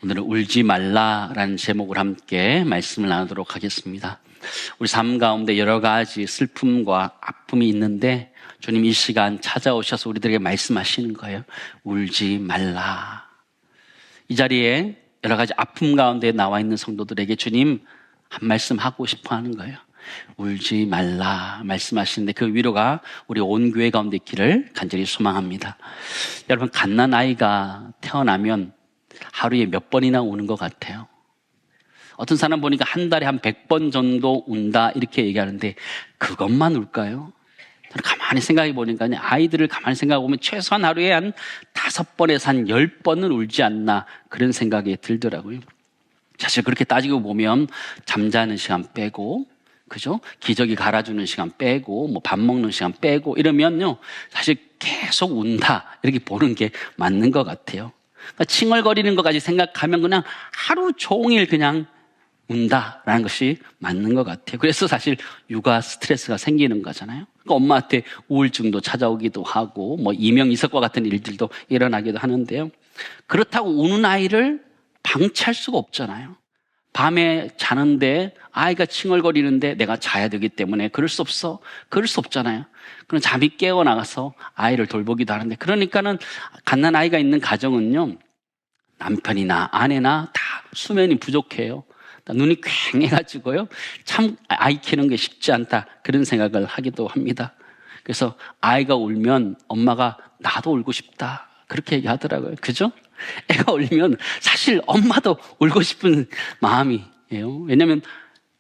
오늘은 울지 말라라는 제목으로 함께 말씀을 나누도록 하겠습니다. 우리 삶 가운데 여러 가지 슬픔과 아픔이 있는데 주님 이 시간 찾아오셔서 우리들에게 말씀하시는 거예요. 울지 말라. 이 자리에 여러 가지 아픔 가운데 나와 있는 성도들에게 주님 한 말씀 하고 싶어 하는 거예요. 울지 말라 말씀하시는데 그 위로가 우리 온 교회 가운데 있기를 간절히 소망합니다. 여러분, 갓난아이가 태어나면 하루에 몇 번이나 우는 것 같아요? 어떤 사람 보니까 한 달에 한 100번 정도 운다 이렇게 얘기하는데 그것만 울까요? 저는 가만히 생각해 보니까 아이들을 가만히 생각해 보면 최소한 하루에 한 5번에서 한 10번은 울지 않나 그런 생각이 들더라고요. 사실 그렇게 따지고 보면 잠자는 시간 빼고, 그죠? 기저귀 갈아주는 시간 빼고, 뭐 밥 먹는 시간 빼고 이러면요, 사실 계속 운다 이렇게 보는 게 맞는 것 같아요. 그러니까 칭얼거리는 것까지 생각하면 그냥 하루 종일 그냥 운다라는 것이 맞는 것 같아요. 그래서 사실 육아 스트레스가 생기는 거잖아요. 그러니까 엄마한테 우울증도 찾아오기도 하고 뭐 이명이석과 같은 일들도 일어나기도 하는데요. 그렇다고 우는 아이를 방치할 수가 없잖아요. 밤에 자는데 아이가 칭얼거리는데 내가 자야 되기 때문에 그럴 수 없어? 그럴 수 없잖아요. 그럼 잠이 깨어나가서 아이를 돌보기도 하는데, 그러니까는 갓난아이가 있는 가정은요, 남편이나 아내나 다 수면이 부족해요. 눈이 퀭해가지고요, 참 아이 키우는 게 쉽지 않다 그런 생각을 하기도 합니다. 그래서 아이가 울면 엄마가 나도 울고 싶다 그렇게 얘기하더라고요. 그죠? 애가 울면 사실 엄마도 울고 싶은 마음이에요. 왜냐하면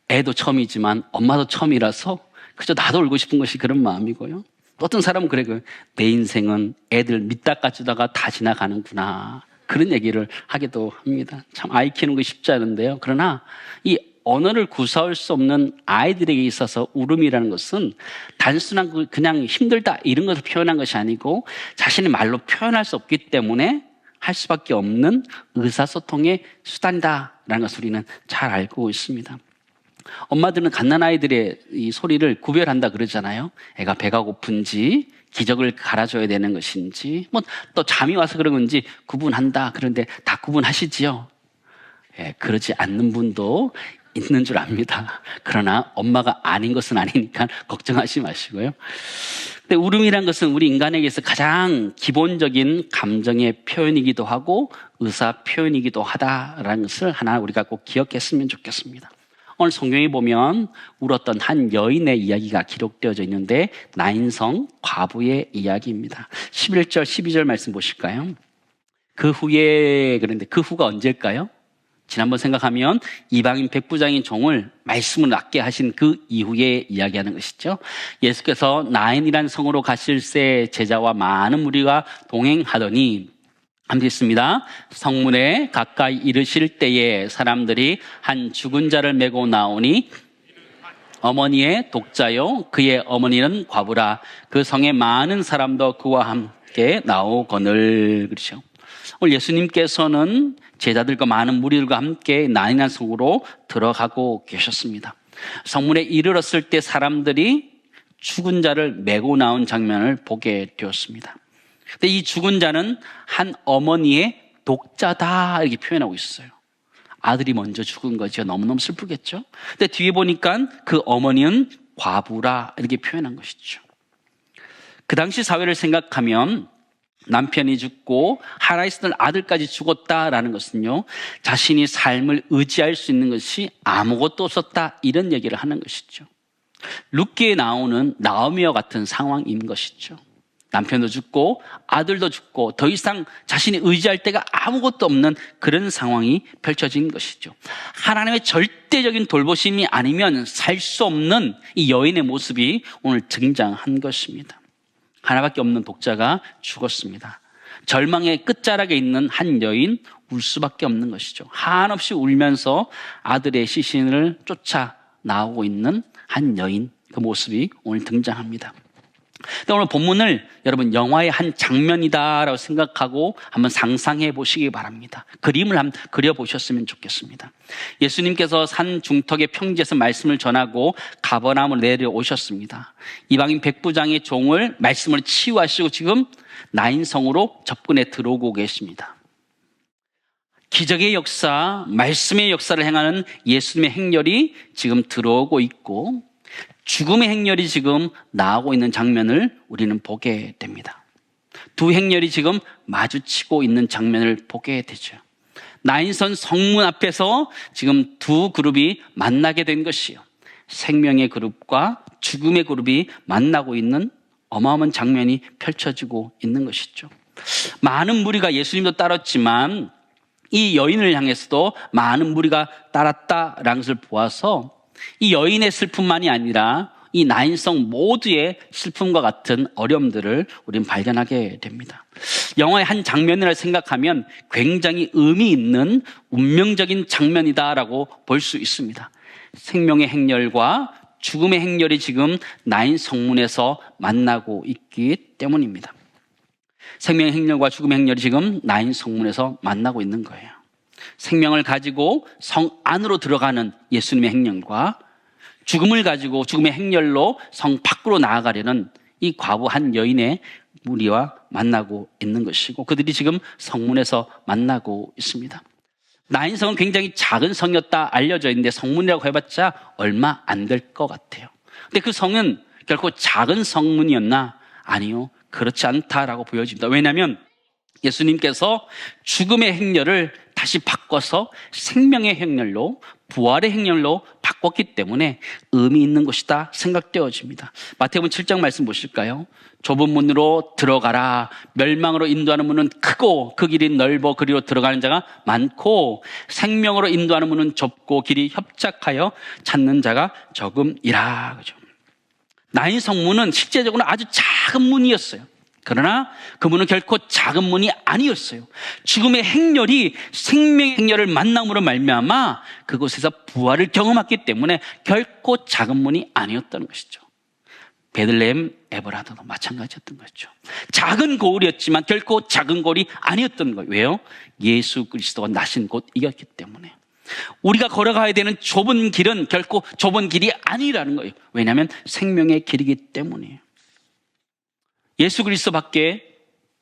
애도 처음이지만 엄마도 처음이라서 그저 나도 울고 싶은 것이 그런 마음이고요. 어떤 사람은 그래요. 내 인생은 애들 밑닦아 주다가 다 지나가는구나 그런 얘기를 하기도 합니다. 참 아이 키우는 거 쉽지 않은데요. 그러나 이 언어를 구사할 수 없는 아이들에게 있어서 울음이라는 것은 단순한 그냥 힘들다 이런 것을 표현한 것이 아니고 자신의 말로 표현할 수 없기 때문에 할 수밖에 없는 의사소통의 수단이다라는 것을 우리는 잘 알고 있습니다. 엄마들은 갓난아이들의 이 소리를 구별한다 그러잖아요. 애가 배가 고픈지 기저귀를 갈아줘야 되는 것인지 뭐 또 잠이 와서 그런 건지 구분한다. 그런데 다 구분하시지요? 예, 그러지 않는 분도 있는 줄 압니다. 그러나 엄마가 아닌 것은 아니니까 걱정하지 마시고요. 근데 울음이란 것은 우리 인간에게서 가장 기본적인 감정의 표현이기도 하고 의사 표현이기도 하다라는 것을 하나 우리가 꼭 기억했으면 좋겠습니다. 오늘 성경에 보면 울었던 한 여인의 이야기가 기록되어져 있는데 나인성 과부의 이야기입니다. 11절 12절 말씀 보실까요? 그 후에, 그런데 그 후가 언제일까요? 지난번 생각하면 이방인 백부장인 종을 말씀을 낫게 하신 그 이후에 이야기하는 것이죠. 예수께서 나인이라는 성으로 가실새 제자와 많은 무리가 동행하더니 함께 있습니다. 성문에 가까이 이르실 때에 사람들이 한 죽은 자를 메고 나오니 어머니의 독자요 그의 어머니는 과부라. 그 성에 많은 사람도 그와 함께 나오거늘. 그렇죠. 오늘 예수님께서는 제자들과 많은 무리들과 함께 나인한 성으로 들어가고 계셨습니다. 성문에 이르렀을 때 사람들이 죽은 자를 메고 나온 장면을 보게 되었습니다. 근데 이 죽은 자는 한 어머니의 독자다 이렇게 표현하고 있어요. 아들이 먼저 죽은 거죠. 너무너무 슬프겠죠. 근데 뒤에 보니까 그 어머니는 과부라 이렇게 표현한 것이죠. 그 당시 사회를 생각하면 남편이 죽고 하나 있었던 아들까지 죽었다라는 것은요, 자신이 삶을 의지할 수 있는 것이 아무것도 없었다 이런 얘기를 하는 것이죠. 룻기에 나오는 나오미와 같은 상황인 것이죠. 남편도 죽고 아들도 죽고 더 이상 자신이 의지할 데가 아무것도 없는 그런 상황이 펼쳐진 것이죠. 하나님의 절대적인 돌보심이 아니면 살 수 없는 이 여인의 모습이 오늘 등장한 것입니다. 하나밖에 없는 독자가 죽었습니다. 절망의 끝자락에 있는 한 여인, 울 수밖에 없는 것이죠. 한없이 울면서 아들의 시신을 쫓아 나오고 있는 한 여인, 그 모습이 오늘 등장합니다. 근데 오늘 본문을 여러분 영화의 한 장면이다라고 생각하고 한번 상상해 보시기 바랍니다. 그림을 한번 그려보셨으면 좋겠습니다. 예수님께서 산 중턱의 평지에서 말씀을 전하고 가버나움으로 내려오셨습니다. 이방인 백부장의 종을 말씀을 치유하시고 지금 나인성으로 접근해 들어오고 계십니다. 기적의 역사, 말씀의 역사를 행하는 예수님의 행렬이 지금 들어오고 있고 죽음의 행렬이 지금 나오고 있는 장면을 우리는 보게 됩니다. 두 행렬이 지금 마주치고 있는 장면을 보게 되죠. 나인선 성문 앞에서 지금 두 그룹이 만나게 된 것이요. 생명의 그룹과 죽음의 그룹이 만나고 있는 어마어마한 장면이 펼쳐지고 있는 것이죠. 많은 무리가 예수님도 따랐지만 이 여인을 향해서도 많은 무리가 따랐다라는 것을 보아서 이 여인의 슬픔만이 아니라 이 나인성 모두의 슬픔과 같은 어려움들을 우리는 발견하게 됩니다. 영화의 한 장면이라 생각하면 굉장히 의미 있는 운명적인 장면이다라고 볼 수 있습니다. 생명의 행렬과 죽음의 행렬이 지금 나인 성문에서 만나고 있기 때문입니다. 생명의 행렬과 죽음의 행렬이 지금 나인 성문에서 만나고 있는 거예요. 생명을 가지고 성 안으로 들어가는 예수님의 행렬과 죽음을 가지고 죽음의 행렬로 성 밖으로 나아가려는 이 과부 한 여인의 무리와 만나고 있는 것이고 그들이 지금 성문에서 만나고 있습니다. 나인성은 굉장히 작은 성이었다 알려져 있는데 성문이라고 해봤자 얼마 안 될 것 같아요. 근데 그 성은 결코 작은 성문이었나? 아니요. 그렇지 않다라고 보여집니다. 왜냐하면 예수님께서 죽음의 행렬을 다시 바꿔서 생명의 행렬로 부활의 행렬로 바꿨기 때문에 의미 있는 것이다 생각되어집니다. 마태복음 7장 말씀 보실까요? 좁은 문으로 들어가라. 멸망으로 인도하는 문은 크고 그 길이 넓어 그리로 들어가는 자가 많고 생명으로 인도하는 문은 좁고 길이 협착하여 찾는 자가 적음이라. 그죠? 나인 성문은 실제적으로 아주 작은 문이었어요. 그러나 그 문은 결코 작은 문이 아니었어요. 죽음의 행렬이 생명의 행렬을 만남으로 말미암아 그곳에서 부활을 경험했기 때문에 결코 작은 문이 아니었다는 것이죠. 베들레헴 에버라도도 마찬가지였던 거죠. 작은 고을이었지만 결코 작은 고을이 아니었던 거예요. 왜요? 예수 그리스도가 나신 곳이었기 때문에. 우리가 걸어가야 되는 좁은 길은 결코 좁은 길이 아니라는 거예요. 왜냐하면 생명의 길이기 때문이에요. 예수 그리스도밖에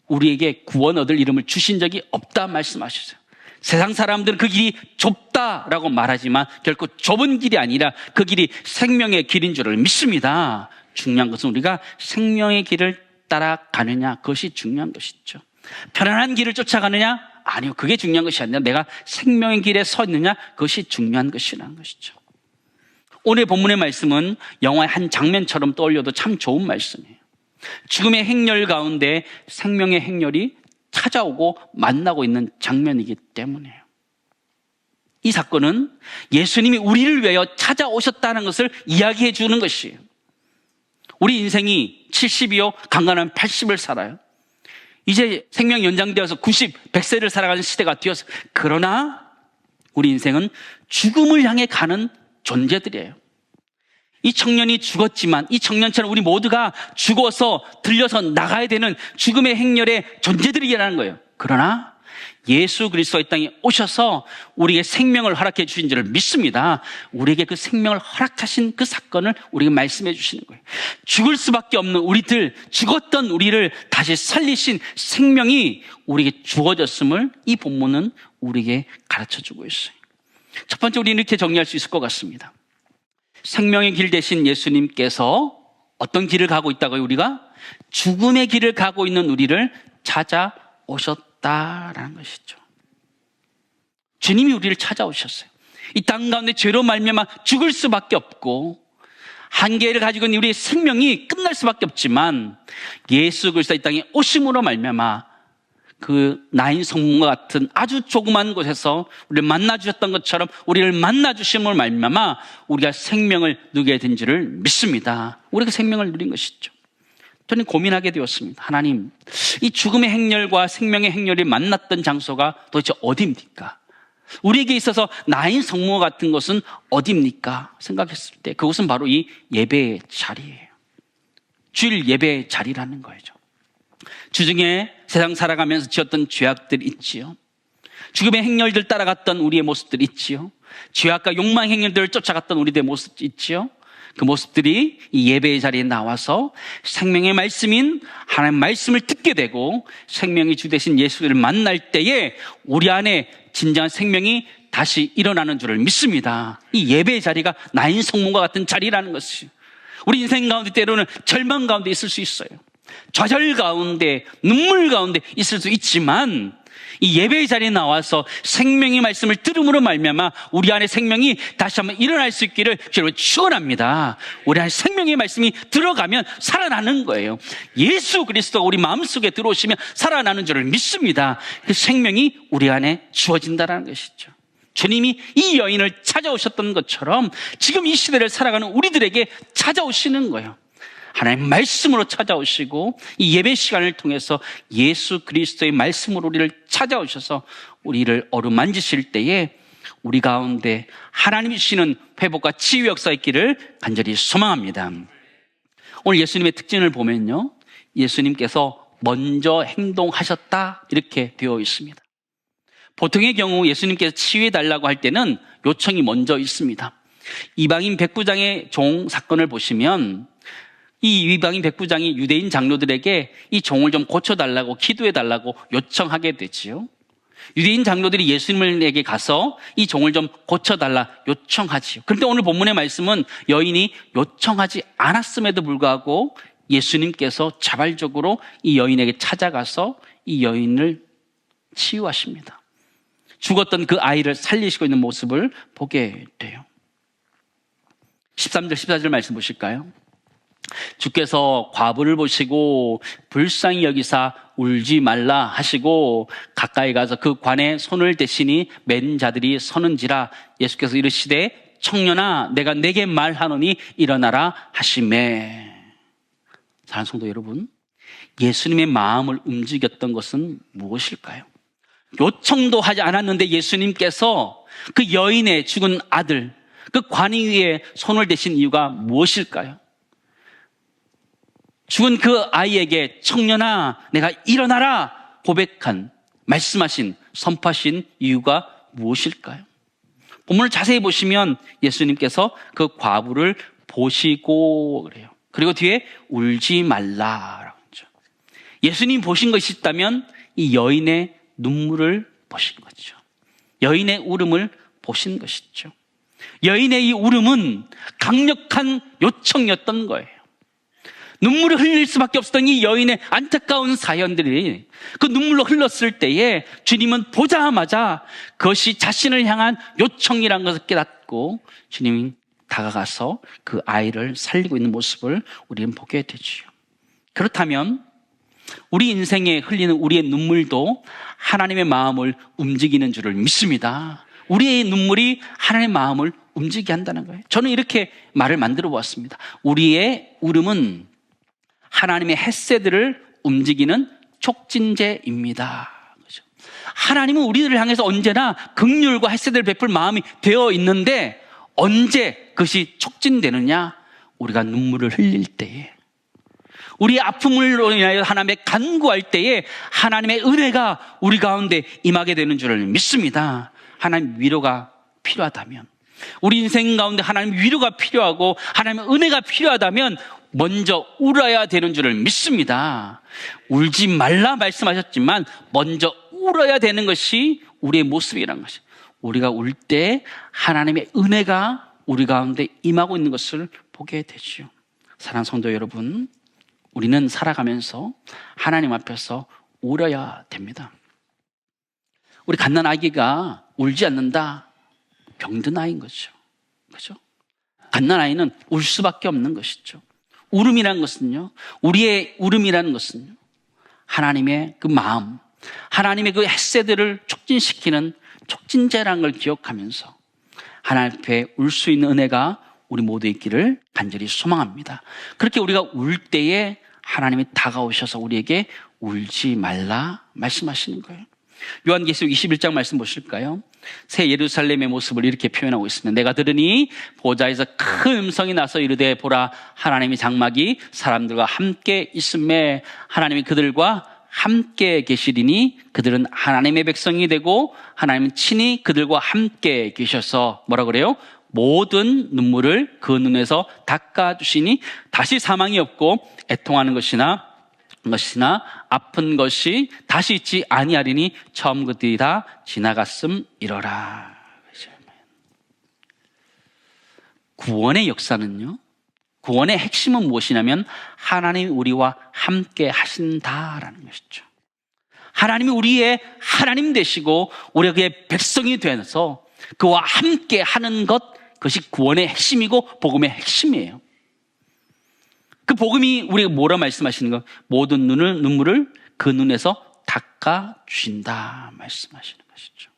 우리에게 구원 얻을 이름을 주신 적이 없다 말씀하셨어요. 세상 사람들은 그 길이 좁다라고 말하지만 결코 좁은 길이 아니라 그 길이 생명의 길인 줄을 믿습니다. 중요한 것은 우리가 생명의 길을 따라가느냐, 그것이 중요한 것이죠. 편안한 길을 쫓아가느냐? 아니요, 그게 중요한 것이 아니라 내가 생명의 길에 서 있느냐, 그것이 중요한 것이라는 것이죠. 오늘 본문의 말씀은 영화의 한 장면처럼 떠올려도 참 좋은 말씀이에요. 죽음의 행렬 가운데 생명의 행렬이 찾아오고 만나고 있는 장면이기 때문이에요. 이 사건은 예수님이 우리를 위하여 찾아오셨다는 것을 이야기해 주는 것이에요. 우리 인생이 70이요, 강간하면 80을 살아요. 이제 생명 연장되어서 90, 100세를 살아가는 시대가 되어서 그러나 우리 인생은 죽음을 향해 가는 존재들이에요. 이 청년이 죽었지만 이 청년처럼 우리 모두가 죽어서 들려서 나가야 되는 죽음의 행렬의 존재들이라는 거예요. 그러나 예수 그리스도가 이 땅에 오셔서 우리에게 생명을 허락해 주신 줄을 믿습니다. 우리에게 그 생명을 허락하신 그 사건을 우리에게 말씀해 주시는 거예요. 죽을 수밖에 없는 우리들, 죽었던 우리를 다시 살리신 생명이 우리에게 주어졌음을 이 본문은 우리에게 가르쳐 주고 있어요. 첫 번째 우리는 이렇게 정리할 수 있을 것 같습니다. 생명의 길 대신 예수님께서 어떤 길을 가고 있다고요? 우리가 죽음의 길을 가고 있는 우리를 찾아오셨다라는 것이죠. 주님이 우리를 찾아오셨어요. 이 땅 가운데 죄로 말미암아 죽을 수밖에 없고 한계를 가지고 있는 우리의 생명이 끝날 수밖에 없지만 예수 그리스도 이 땅에 오심으로 말미암아 그 나인 성문과 같은 아주 조그만 곳에서 우리를 만나주셨던 것처럼 우리를 만나주심을 말미암아 우리가 생명을 누리게 된 줄을 믿습니다. 우리가 생명을 누린 것이죠. 저는 고민하게 되었습니다. 하나님, 이 죽음의 행렬과 생명의 행렬이 만났던 장소가 도대체 어디입니까? 우리에게 있어서 나인 성문 같은 곳은 어디입니까? 생각했을 때 그곳은 바로 이 예배의 자리예요. 주일 예배의 자리라는 거죠. 주중에 세상 살아가면서 지었던 죄악들이 있지요. 죽음의 행렬들 따라갔던 우리의 모습들이 있지요. 죄악과 욕망 행렬들을 쫓아갔던 우리들의 모습이 있지요. 그 모습들이 이 예배의 자리에 나와서 생명의 말씀인 하나님의 말씀을 듣게 되고 생명의 주 되신 예수를 만날 때에 우리 안에 진정한 생명이 다시 일어나는 줄을 믿습니다. 이 예배의 자리가 나인 성문과 같은 자리라는 것이 우리 인생 가운데 때로는 절망 가운데 있을 수 있어요. 좌절 가운데 눈물 가운데 있을 수 있지만 이 예배의 자리에 나와서 생명의 말씀을 들음으로 말미암아 우리 안에 생명이 다시 한번 일어날 수 있기를 주로 축원합니다. 우리 안에 생명의 말씀이 들어가면 살아나는 거예요. 예수 그리스도가 우리 마음속에 들어오시면 살아나는 줄을 믿습니다. 그 생명이 우리 안에 주어진다는 것이죠. 주님이 이 여인을 찾아오셨던 것처럼 지금 이 시대를 살아가는 우리들에게 찾아오시는 거예요. 하나님의 말씀으로 찾아오시고 이 예배 시간을 통해서 예수 그리스도의 말씀으로 우리를 찾아오셔서 우리를 어루만지실 때에 우리 가운데 하나님이 주시는 회복과 치유 역사 있기를 간절히 소망합니다. 오늘 예수님의 특징을 보면요, 예수님께서 먼저 행동하셨다 이렇게 되어 있습니다. 보통의 경우 예수님께서 치유해달라고 할 때는 요청이 먼저 있습니다. 이방인 백부장의 종 사건을 보시면 이 이방인 백부장이 유대인 장로들에게 이 종을 좀 고쳐달라고 기도해달라고 요청하게 되지요. 유대인 장로들이 예수님에게 가서 이 종을 좀 고쳐달라 요청하지요. 그런데 오늘 본문의 말씀은 여인이 요청하지 않았음에도 불구하고 예수님께서 자발적으로 이 여인에게 찾아가서 이 여인을 치유하십니다. 죽었던 그 아이를 살리시고 있는 모습을 보게 돼요. 13절 14절 말씀 보실까요? 주께서 과부를 보시고 불쌍히 여기사 울지 말라 하시고 가까이 가서 그 관에 손을 대시니 맨 자들이 서는지라. 예수께서 이르시되 청년아 내가 내게 말하노니 일어나라 하시매. 사랑하는 성도 여러분, 예수님의 마음을 움직였던 것은 무엇일까요? 요청도 하지 않았는데 예수님께서 그 여인의 죽은 아들, 그 관이 위에 손을 대신 이유가 무엇일까요? 죽은 그 아이에게 청년아 내가 일어나라 고백한, 말씀하신, 선포하신 이유가 무엇일까요? 본문을 자세히 보시면 예수님께서 그 과부를 보시고 그래요. 그리고 뒤에 울지 말라라고 하죠. 예수님 보신 것이 있다면 이 여인의 눈물을 보신 거죠. 여인의 울음을 보신 것이죠. 여인의 이 울음은 강력한 요청이었던 거예요. 눈물을 흘릴 수밖에 없었던 이 여인의 안타까운 사연들이 그 눈물로 흘렀을 때에 주님은 보자마자 그것이 자신을 향한 요청이라는 것을 깨닫고 주님이 다가가서 그 아이를 살리고 있는 모습을 우리는 보게 되지요. 그렇다면 우리 인생에 흘리는 우리의 눈물도 하나님의 마음을 움직이는 줄을 믿습니다. 우리의 눈물이 하나님의 마음을 움직이게 한다는 거예요. 저는 이렇게 말을 만들어 보았습니다. 우리의 울음은 하나님의 헷세들을 움직이는 촉진제입니다. 하나님은 우리들을 향해서 언제나 긍휼과 헷세들을 베풀 마음이 되어 있는데 언제 그것이 촉진되느냐? 우리가 눈물을 흘릴 때에, 우리의 아픔으로 인하여 하나님의 간구할 때에 하나님의 은혜가 우리 가운데 임하게 되는 줄을 믿습니다. 하나님 위로가 필요하다면, 우리 인생 가운데 하나님 위로가 필요하고 하나님의 은혜가 필요하다면 먼저 울어야 되는 줄을 믿습니다. 울지 말라 말씀하셨지만 먼저 울어야 되는 것이 우리의 모습이라는 것이죠. 우리가 울 때 하나님의 은혜가 우리 가운데 임하고 있는 것을 보게 되죠. 사랑하는 성도 여러분, 우리는 살아가면서 하나님 앞에서 울어야 됩니다. 우리 갓난 아기가 울지 않는다, 병든 아이인 거죠. 그죠? 갓난 아이는 울 수밖에 없는 것이죠. 울음이라는 것은요, 우리의 울음이라는 것은요, 하나님의 그 마음, 하나님의 그 헷세들을 촉진시키는 촉진제라는 걸 기억하면서 하나님 앞에 울 수 있는 은혜가 우리 모두 있기를 간절히 소망합니다. 그렇게 우리가 울 때에 하나님이 다가오셔서 우리에게 울지 말라 말씀하시는 거예요. 요한계시록 21장 말씀 보실까요? 새 예루살렘의 모습을 이렇게 표현하고 있습니다. 내가 들으니 보좌에서 큰 음성이 나서 이르되 보라 하나님의 장막이 사람들과 함께 있음에, 하나님이 그들과 함께 계시리니 그들은 하나님의 백성이 되고 하나님은 친히 그들과 함께 계셔서 뭐라 그래요? 모든 눈물을 그 눈에서 닦아주시니 다시 사망이 없고 애통하는 것이나 아픈 것이 다시 있지 아니하리니 처음 그들이 다 지나갔음이러라. 구원의 역사는요, 구원의 핵심은 무엇이냐면 하나님이 우리와 함께 하신다라는 것이죠. 하나님이 우리의 하나님 되시고 우리가 그의 백성이 되어서 그와 함께 하는 것, 그것이 구원의 핵심이고 복음의 핵심이에요. 그 복음이 우리가 뭐라 말씀하시는 거? 모든 눈물을 그 눈에서 닦아주신다 말씀하시는 것이죠.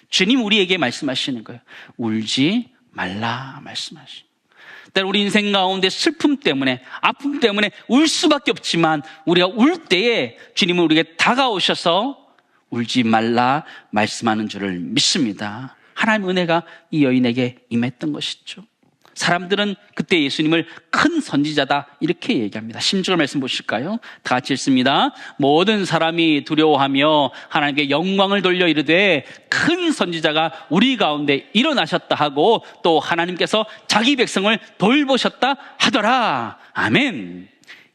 주님 우리에게 말씀하시는 거예요. 울지 말라 말씀하시는. 때로 우리 인생 가운데 슬픔 때문에, 아픔 때문에 울 수밖에 없지만 우리가 울 때에 주님은 우리에게 다가오셔서 울지 말라 말씀하는 줄을 믿습니다. 하나님의 은혜가 이 여인에게 임했던 것이죠. 사람들은 그때 예수님을 큰 선지자다 이렇게 얘기합니다. 16절 말씀 보실까요? 다 같이 읽습니다. 모든 사람이 두려워하며 하나님께 영광을 돌려 이르되 큰 선지자가 우리 가운데 일어나셨다 하고 또 하나님께서 자기 백성을 돌보셨다 하더라. 아멘.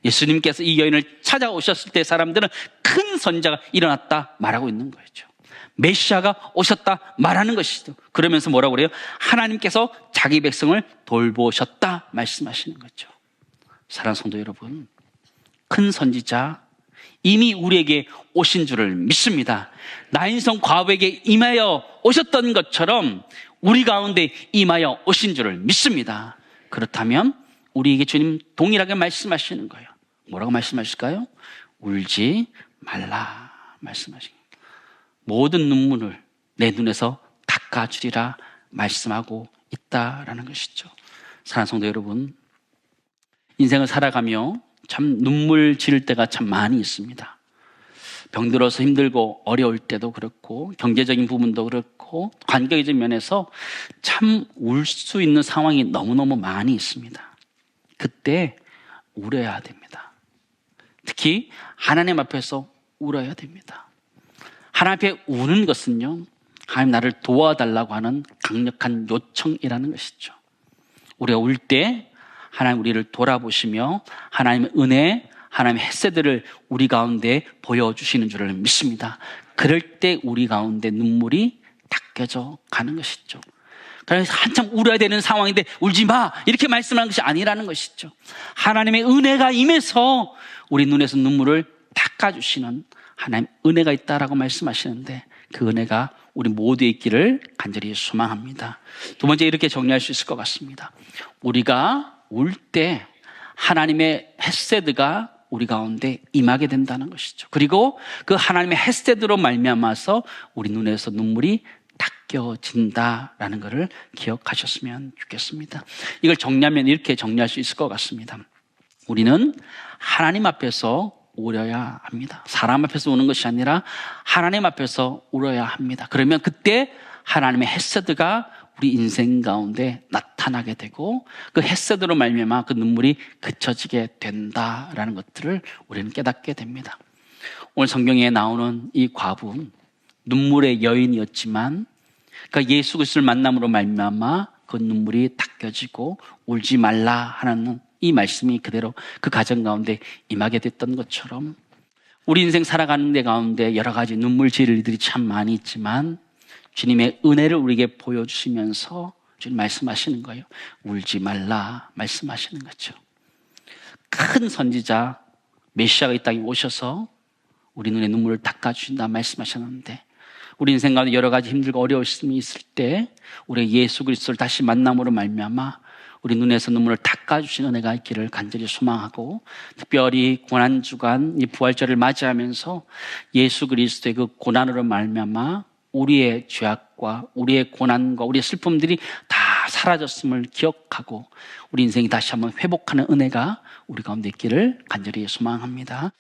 예수님께서 이 여인을 찾아오셨을 때 사람들은 큰 선지자가 일어났다 말하고 있는 거죠. 메시아가 오셨다 말하는 것이죠. 그러면서 뭐라고 그래요? 하나님께서 자기 백성을 돌보셨다 말씀하시는 거죠. 사랑하는 성도 여러분, 큰 선지자 이미 우리에게 오신 줄을 믿습니다. 나인성 과부에게 임하여 오셨던 것처럼 우리 가운데 임하여 오신 줄을 믿습니다. 그렇다면 우리에게 주님 동일하게 말씀하시는 거예요. 뭐라고 말씀하실까요? 울지 말라 말씀하시는 거예요. 모든 눈물을 내 눈에서 닦아주리라 말씀하고 있다라는 것이죠. 사랑하는 성도 여러분, 인생을 살아가며 참 눈물 지를 때가 참 많이 있습니다. 병들어서 힘들고 어려울 때도 그렇고 경제적인 부분도 그렇고 관계적인 면에서 참 울 수 있는 상황이 너무너무 많이 있습니다. 그때 울어야 됩니다. 특히 하나님 앞에서 울어야 됩니다. 하나님 앞에 우는 것은요, 하나님 나를 도와달라고 하는 강력한 요청이라는 것이죠. 우리가 울 때 하나님 우리를 돌아보시며 하나님의 은혜, 하나님의 햇새들을 우리 가운데 보여주시는 줄을 믿습니다. 그럴 때 우리 가운데 눈물이 닦여져 가는 것이죠. 그래서 한참 울어야 되는 상황인데 울지 마 이렇게 말씀하는 것이 아니라는 것이죠. 하나님의 은혜가 임해서 우리 눈에서 눈물을 닦아주시는 하나님 은혜가 있다라고 말씀하시는데 그 은혜가 우리 모두에 있기를 간절히 소망합니다. 두 번째 이렇게 정리할 수 있을 것 같습니다. 우리가 울 때 하나님의 헷세드가 우리 가운데 임하게 된다는 것이죠. 그리고 그 하나님의 헷세드로 말미암아서 우리 눈에서 눈물이 닦여진다라는 것을 기억하셨으면 좋겠습니다. 이걸 정리하면 이렇게 정리할 수 있을 것 같습니다. 우리는 하나님 앞에서 울어야 합니다. 사람 앞에서 우는 것이 아니라 하나님 앞에서 울어야 합니다. 그러면 그때 하나님의 헷세드가 우리 인생 가운데 나타나게 되고 그 헷세드로 말미암아 그 눈물이 그쳐지게 된다라는 것들을 우리는 깨닫게 됩니다. 오늘 성경에 나오는 이 과부는 눈물의 여인이었지만 그러니까 예수 그리스도를 만남으로 말미암아 그 눈물이 닦여지고 울지 말라 하는 이 말씀이 그대로 그 가정 가운데 임하게 됐던 것처럼 우리 인생 살아가는 데 가운데 여러 가지 눈물 지을 일들이 참 많이 있지만 주님의 은혜를 우리에게 보여주시면서 주님 말씀하시는 거예요. 울지 말라 말씀하시는 거죠. 큰 선지자 메시아가 이 땅에 오셔서 우리 눈에 눈물을 닦아주신다 말씀하셨는데 우리 인생 가운데 여러 가지 힘들고 어려움이 있을 때 우리 예수 그리스도를 다시 만남으로 말미암아 우리 눈에서 눈물을 닦아주시는 은혜가 있기를 간절히 소망하고 특별히 고난주간 이 부활절을 맞이하면서 예수 그리스도의 그 고난으로 말미암아 우리의 죄악과 우리의 고난과 우리의 슬픔들이 다 사라졌음을 기억하고 우리 인생이 다시 한번 회복하는 은혜가 우리 가운데 있기를 간절히 소망합니다.